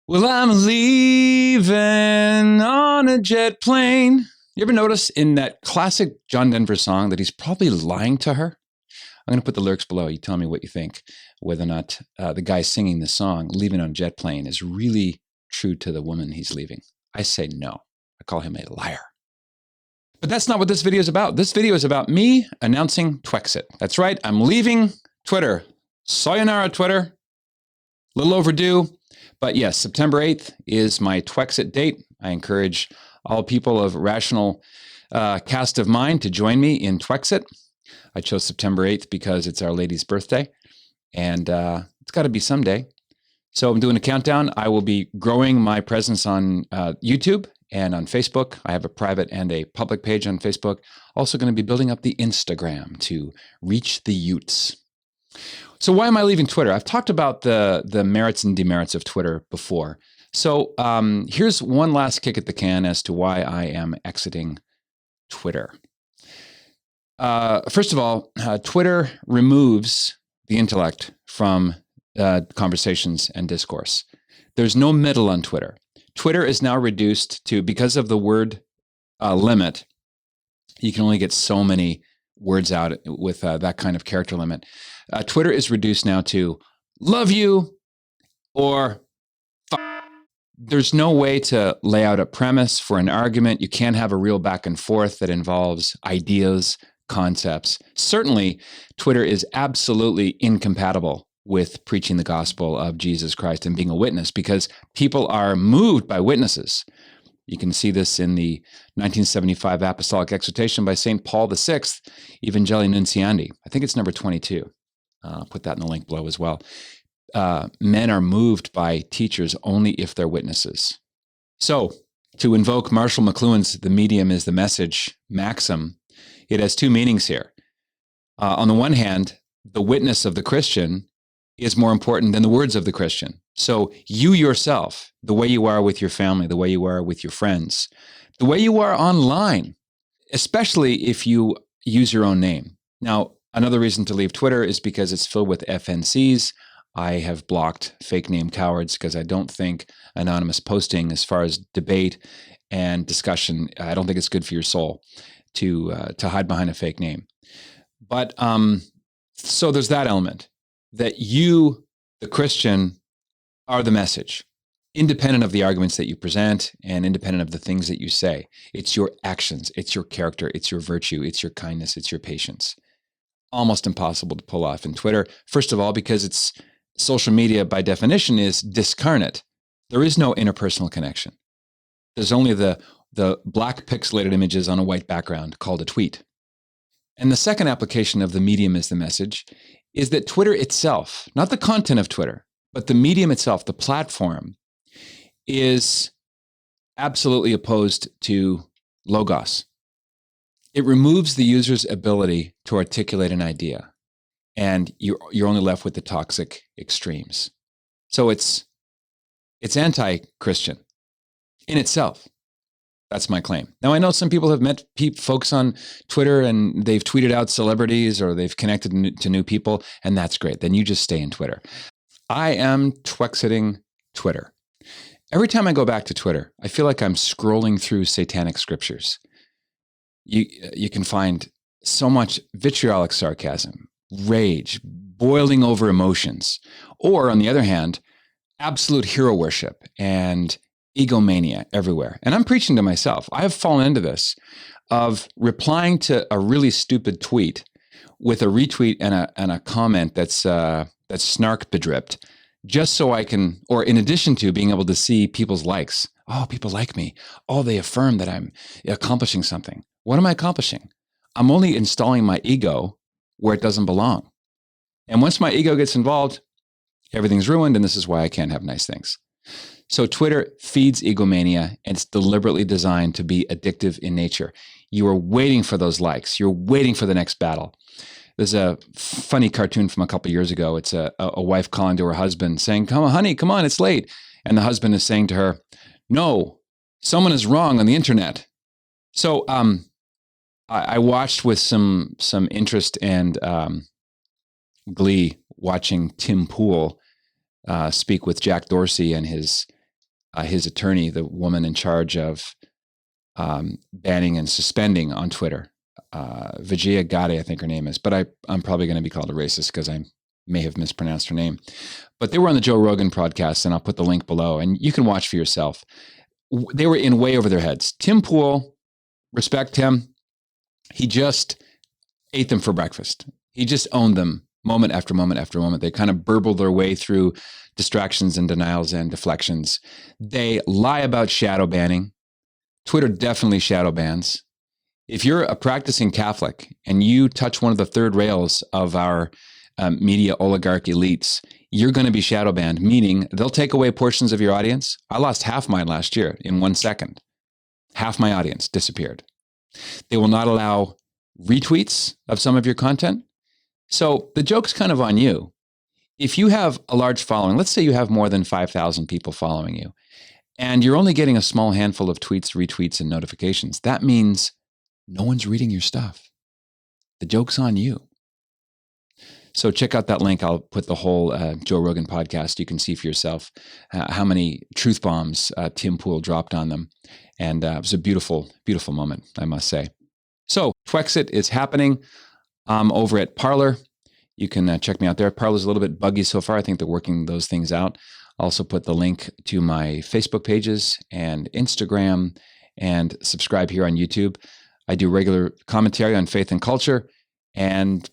Well, I'm leaving on a jet plane. You ever notice in that classic John Denver song that he's probably lying to her? I'm going to put the lyrics below. You tell me what you think, whether or not the guy singing the song, leaving on a jet plane, is really true to the woman he's leaving. I say no. I call him a liar. But that's not what this video is about. This video is about me announcing Twexit. That's right. I'm leaving Twitter. Sayonara, Twitter. A little overdue. But yes, September 8th is my Twexit date. I encourage all people of rational cast of mind to join me in Twexit. I chose September 8th because it's Our Lady's birthday, and it's got to be someday. So I'm doing a countdown. I will be growing my presence on YouTube and on Facebook. I have a private and a public page on Facebook. Also going to be building up the Instagram to reach the Utes. So why am I leaving Twitter? I've talked about the merits and demerits of Twitter before. So here's one last kick at the can as to why I am exiting Twitter. First of all, Twitter removes the intellect from conversations and discourse. There's no middle on Twitter. Twitter is now reduced to, because of the word limit, you can only get so many words out with that kind of character limit. Twitter is reduced now to love you or there's no way to lay out a premise for an argument. You can't have a real back and forth that involves ideas, concepts. Certainly, Twitter is absolutely incompatible with preaching the gospel of Jesus Christ and being a witness because people are moved by witnesses. You can see this in the 1975 Apostolic Exhortation by St. Paul VI, Evangelii Nunciandi. I think it's number 22. I'll put that in the link below as well. Men are moved by teachers only if they're witnesses. So, to invoke Marshall McLuhan's "the medium is the message" maxim, it has two meanings here. On the one hand, the witness of the Christian is more important than the words of the Christian. So you yourself, the way you are with your family, the way you are with your friends, the way you are online, especially if you use your own name. Now, another reason to leave Twitter is because it's filled with FNCs. I have blocked fake name cowards because I don't think anonymous posting, as far as debate and discussion, I don't think it's good for your soul to hide behind a fake name. But so there's that element that you, the Christian, are the message, independent of the arguments that you present and independent of the things that you say. It's your actions, it's your character, it's your virtue, it's your kindness, it's your patience. Almost impossible to pull off in Twitter. First of all, because it's social media by definition is discarnate. There is no interpersonal connection. There's only the black pixelated images on a white background called a tweet. And the second application of the medium is the message is that Twitter itself, not the content of Twitter, but the medium itself, the platform, is absolutely opposed to logos. It removes the user's ability to articulate an idea, and you're only left with the toxic extremes. So it's anti-Christian in itself. That's my claim. Now, I know some people have met folks on Twitter and they've tweeted out celebrities or they've connected to new people, and that's great. Then you just stay in Twitter. I am Twexiting Twitter. Every time I go back to Twitter, I feel like I'm scrolling through satanic scriptures. You can find so much vitriolic sarcasm, rage, boiling over emotions, or on the other hand, absolute hero worship and egomania everywhere. And I'm preaching to myself. I have fallen into this of replying to a really stupid tweet with a retweet and a comment that's snark bedripped, just so I can, or in addition to being able to see people's likes. Oh, people like me. Oh, they affirm that I'm accomplishing something. What am I accomplishing? I'm only installing my ego where it doesn't belong. And once my ego gets involved, everything's ruined, and this is why I can't have nice things. So Twitter feeds egomania, and it's deliberately designed to be addictive in nature. You are waiting for those likes. You're waiting for the next battle. There's a funny cartoon from a couple of years ago. It's a wife calling to her husband saying, "Come on, honey, come on, it's late." And the husband is saying to her, "No, someone is wrong on the internet." So I watched with some interest and glee watching Tim Pool speak with Jack Dorsey and his his attorney, the woman in charge of banning and suspending on Twitter. Vijaya Gade, I think her name is, but I'm probably going to be called a racist because I may have mispronounced her name. But they were on the Joe Rogan podcast, and I'll put the link below, and you can watch for yourself. They were in way over their heads. Tim Pool, respect him. He just ate them for breakfast. He just owned them moment after moment after moment. They kind of burbled their way through distractions and denials and deflections. They lie about shadow banning. Twitter definitely shadow bans. If you're a practicing Catholic and you touch one of the third rails of our media oligarch elites, you're going to be shadow banned, meaning they'll take away portions of your audience. I lost half mine last year in 1 second. Half my audience disappeared. They will not allow retweets of some of your content. So the joke's kind of on you. If you have a large following, let's say you have more than 5,000 people following you, and you're only getting a small handful of tweets, retweets, and notifications, that means no one's reading your stuff. The joke's on you. So check out that link. I'll put the whole Joe Rogan podcast. You can see for yourself how many truth bombs Tim Pool dropped on them. And it was a beautiful, beautiful moment, I must say. So Twexit is happening over at Parler. You can check me out there. Parler's a little bit buggy so far. I think they're working those things out. I'll also put the link to my Facebook pages and Instagram, and subscribe here on YouTube. I do regular commentary on faith and culture, and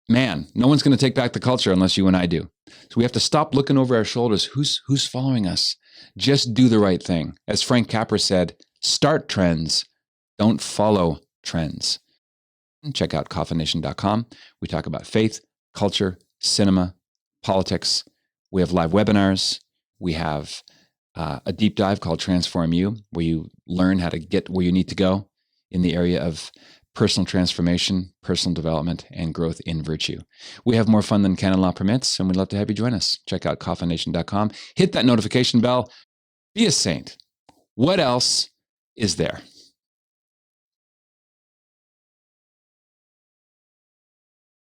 man, no one's going to take back the culture unless you and I do. So we have to stop looking over our shoulders. Who's following us? Just do the right thing. As Frank Capra said, start trends, don't follow trends. And check out coffeennation.com. We talk about faith, culture, cinema, politics. We have live webinars. We have a deep dive called Transform You, where you learn how to get where you need to go in the area of personal transformation, personal development, and growth in virtue. We have more fun than canon law permits, and we'd love to have you join us. Check out coffeennation.com. Hit that notification bell. Be a saint. What else is there?